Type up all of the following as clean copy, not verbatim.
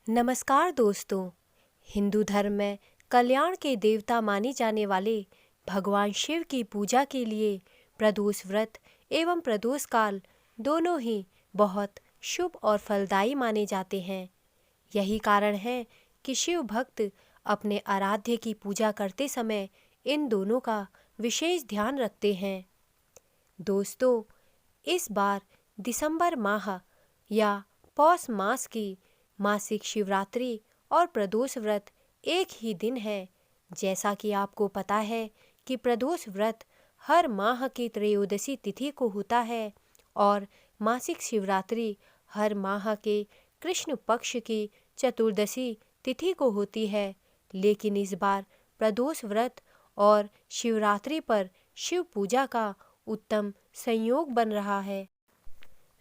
नमस्कार दोस्तों। हिंदू धर्म में कल्याण के देवता माने जाने वाले भगवान शिव की पूजा के लिए प्रदोष व्रत एवं प्रदोष काल दोनों ही बहुत शुभ और फलदायी माने जाते हैं। यही कारण है कि शिव भक्त अपने आराध्य की पूजा करते समय इन दोनों का विशेष ध्यान रखते हैं। दोस्तों, इस बार दिसंबर माह या पौष मास की मासिक शिवरात्रि और प्रदोष व्रत एक ही दिन है। जैसा कि आपको पता है कि प्रदोष व्रत हर माह की त्रयोदशी तिथि को होता है और मासिक शिवरात्रि हर माह के कृष्ण पक्ष की चतुर्दशी तिथि को होती है। लेकिन इस बार प्रदोष व्रत और शिवरात्रि पर शिव पूजा का उत्तम संयोग बन रहा है।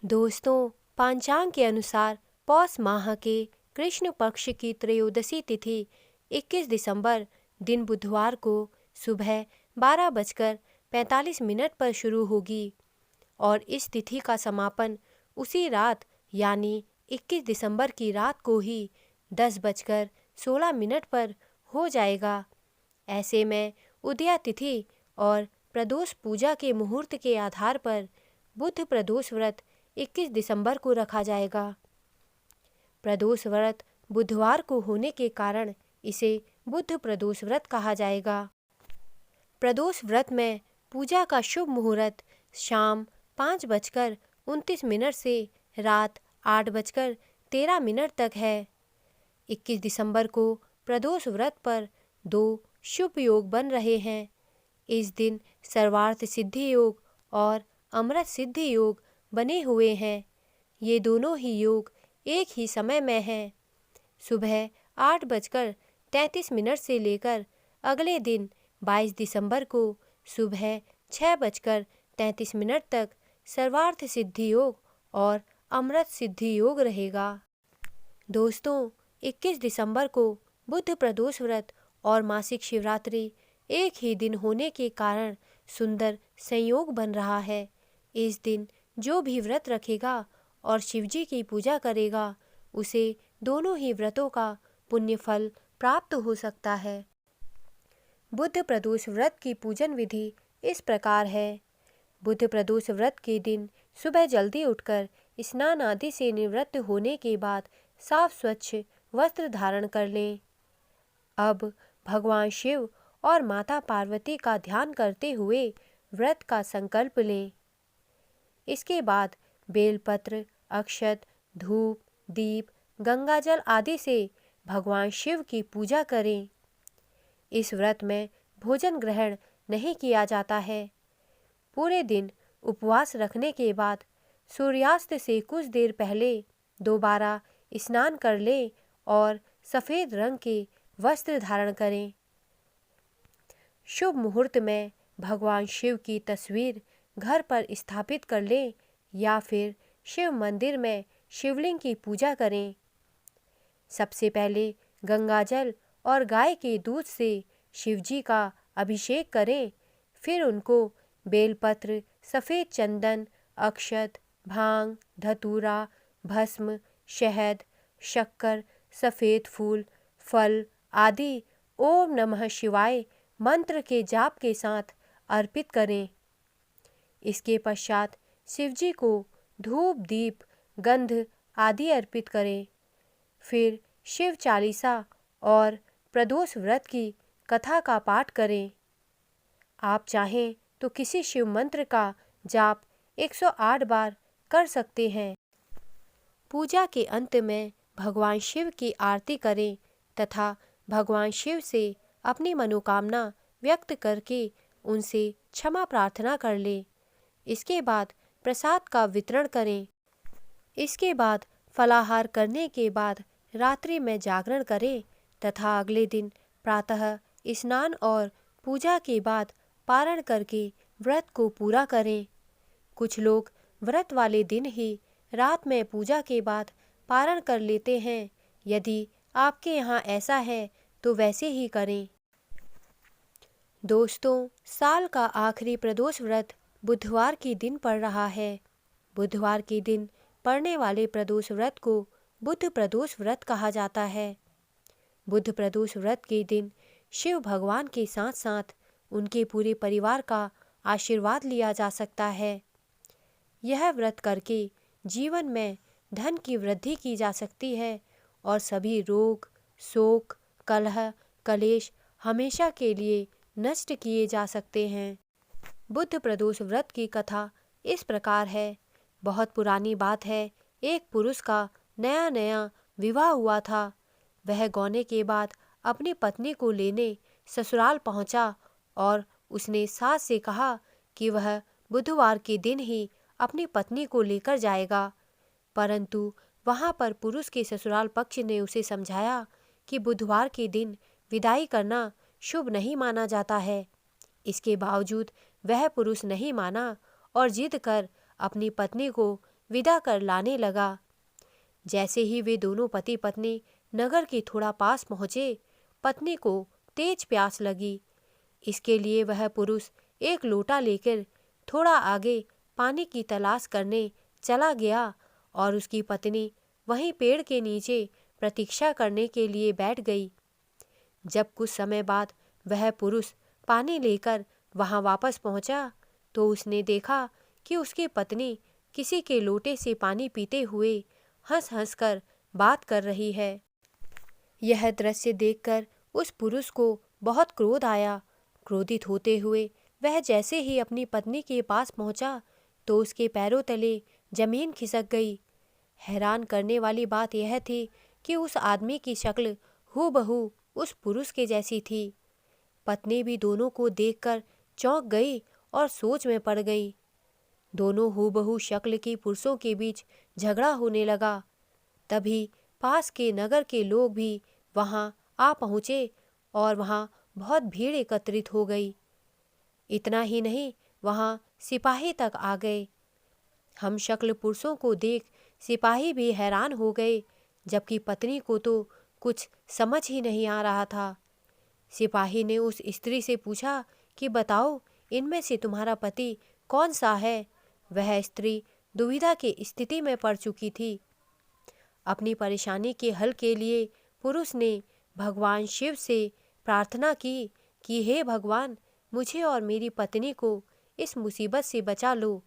दोस्तों, पंचांग के अनुसार पौष माह के कृष्ण पक्ष की त्रयोदशी तिथि 21 दिसंबर दिन बुधवार को सुबह 12:45 पर शुरू होगी और इस तिथि का समापन उसी रात यानी 21 दिसंबर की रात को ही 10:16 पर हो जाएगा। ऐसे में उदया तिथि और प्रदोष पूजा के मुहूर्त के आधार पर बुध प्रदोष व्रत 21 दिसंबर को रखा जाएगा। प्रदोष व्रत बुधवार को होने के कारण इसे बुध प्रदोष व्रत कहा जाएगा। प्रदोष व्रत में पूजा का शुभ मुहूर्त शाम 5:29 से रात 8:13 तक है। 21 दिसंबर को प्रदोष व्रत पर दो शुभ योग बन रहे हैं। इस दिन सर्वार्थ सिद्धि योग और अमृत सिद्धि योग बने हुए हैं। ये दोनों ही योग एक ही समय में हैं। सुबह 8:33 से लेकर अगले दिन 22 दिसंबर को सुबह 6:33 तक सर्वार्थ सिद्धि योग और अमृत सिद्धि योग रहेगा। दोस्तों, 21 दिसंबर को बुध प्रदोष व्रत और मासिक शिवरात्रि एक ही दिन होने के कारण सुंदर संयोग बन रहा है। इस दिन जो भी व्रत रखेगा और शिवजी की पूजा करेगा उसे दोनों ही व्रतों का पुण्य फल प्राप्त हो सकता है। बुध प्रदोष व्रत की पूजन विधि इस प्रकार है। बुध प्रदोष व्रत के दिन सुबह जल्दी उठकर स्नान आदि से निवृत्त होने के बाद साफ स्वच्छ वस्त्र धारण कर लें। अब भगवान शिव और माता पार्वती का ध्यान करते हुए व्रत का संकल्प लें। इसके बाद बेलपत्र, अक्षत, धूप, दीप, गंगाजल आदि से भगवान शिव की पूजा करें। इस व्रत में भोजन ग्रहण नहीं किया जाता है। पूरे दिन उपवास रखने के बाद सूर्यास्त से कुछ देर पहले दोबारा स्नान कर लें और सफ़ेद रंग के वस्त्र धारण करें। शुभ मुहूर्त में भगवान शिव की तस्वीर घर पर स्थापित कर लें या फिर शिव मंदिर में शिवलिंग की पूजा करें। सबसे पहले गंगाजल और गाय के दूध से शिवजी का अभिषेक करें। फिर उनको बेलपत्र, सफ़ेद चंदन, अक्षत, भांग, धतूरा, भस्म, शहद, शक्कर, सफ़ेद फूल, फल आदि ओम नमः शिवाय मंत्र के जाप के साथ अर्पित करें। इसके पश्चात शिवजी को धूप, दीप, गंध आदि अर्पित करें। फिर शिव चालीसा और प्रदोष व्रत की कथा का पाठ करें। आप चाहें तो किसी शिव मंत्र का जाप 108 बार कर सकते हैं। पूजा के अंत में भगवान शिव की आरती करें तथा भगवान शिव से अपनी मनोकामना व्यक्त करके उनसे क्षमा प्रार्थना कर लें। इसके बाद प्रसाद का वितरण करें। इसके बाद फलाहार करने के बाद रात्रि में जागरण करें तथा अगले दिन प्रातः स्नान और पूजा के बाद पारण करके व्रत को पूरा करें। कुछ लोग व्रत वाले दिन ही रात में पूजा के बाद पारण कर लेते हैं। यदि आपके यहाँ ऐसा है तो वैसे ही करें। दोस्तों, साल का आखिरी प्रदोष व्रत बुधवार के दिन पड़ रहा है। बुधवार के दिन पड़ने वाले प्रदोष व्रत को बुध प्रदोष व्रत कहा जाता है। बुध प्रदोष व्रत के दिन शिव भगवान के साथ साथ उनके पूरे परिवार का आशीर्वाद लिया जा सकता है। यह व्रत करके जीवन में धन की वृद्धि की जा सकती है और सभी रोग, शोक, कलह, कलेश हमेशा के लिए नष्ट किए जा सकते हैं। बुध प्रदोष व्रत की कथा इस प्रकार है। बहुत पुरानी बात है, एक पुरुष का नया नया विवाह हुआ था। वह गौने के बाद अपनी पत्नी को लेने ससुराल पहुंचा और उसने सास से कहा कि वह बुधवार के दिन ही अपनी पत्नी को लेकर जाएगा। परंतु वहां पर पुरुष के ससुराल पक्ष ने उसे समझाया कि बुधवार के दिन विदाई करना शुभ नहीं माना जाता है। इसके बावजूद वह पुरुष नहीं माना और जिद कर अपनी पत्नी को विदा कर लाने लगा। जैसे ही वे दोनों पति पत्नी नगर के थोड़ा पास पहुँचे, पत्नी को तेज प्यास लगी। इसके लिए वह पुरुष एक लोटा लेकर थोड़ा आगे पानी की तलाश करने चला गया और उसकी पत्नी वहीं पेड़ के नीचे प्रतीक्षा करने के लिए बैठ गई। जब कुछ समय बाद वह पुरुष पानी लेकर वहां वापस पहुंचा तो उसने देखा कि उसकी पत्नी किसी के लोटे से पानी पीते हुए हंस हंस कर बात कर रही है। यह दृश्य देखकर उस पुरुष को बहुत क्रोध आया। क्रोधित होते हुए वह जैसे ही अपनी पत्नी के पास पहुंचा तो उसके पैरों तले जमीन खिसक गई। हैरान करने वाली बात यह थी कि उस आदमी की शक्ल हूबहू उस पुरुष के जैसी थी। पत्नी भी दोनों को देखकर चौंक गई और सोच में पड़ गई। दोनों हूबहू शक्ल की पुरुषों के बीच झगड़ा होने लगा। तभी पास के नगर के लोग भी वहां आ पहुंचे और वहां बहुत भीड़ एकत्रित हो गई। इतना ही नहीं, वहां सिपाही तक आ गए। हम शक्ल पुरुषों को देख सिपाही भी हैरान हो गए, जबकि पत्नी को तो कुछ समझ ही नहीं आ रहा था। सिपाही ने उस स्त्री से पूछा कि बताओ, इनमें से तुम्हारा पति कौन सा है? वह स्त्री दुविधा की स्थिति में पड़ चुकी थी। अपनी परेशानी के हल के लिए पुरुष ने भगवान शिव से प्रार्थना की कि हे भगवान, मुझे और मेरी पत्नी को इस मुसीबत से बचा लो।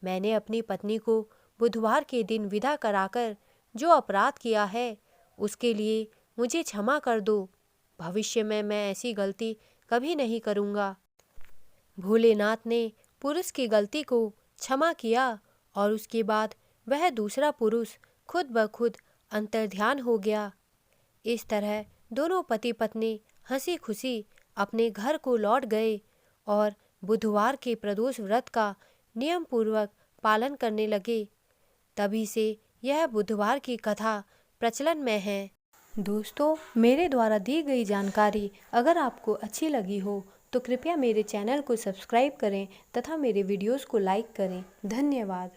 मैंने अपनी पत्नी को बुधवार के दिन विदा कराकर जो अपराध किया है उसके लिए मुझे क्षमा कर दो। भविष्य में मैं ऐसी गलती कभी नहीं करूँगा। भोलेनाथ ने पुरुष की गलती को क्षमा किया और उसके बाद वह दूसरा पुरुष खुद ब खुद अंतर्ध्यान हो गया। इस तरह दोनों पति पत्नी हंसी खुशी अपने घर को लौट गए और बुधवार के प्रदोष व्रत का नियम पूर्वक पालन करने लगे। तभी से यह बुधवार की कथा प्रचलन में है। दोस्तों, मेरे द्वारा दी गई जानकारी अगर आपको अच्छी लगी हो तो कृपया मेरे चैनल को सब्सक्राइब करें तथा मेरे वीडियोस को लाइक करें। धन्यवाद।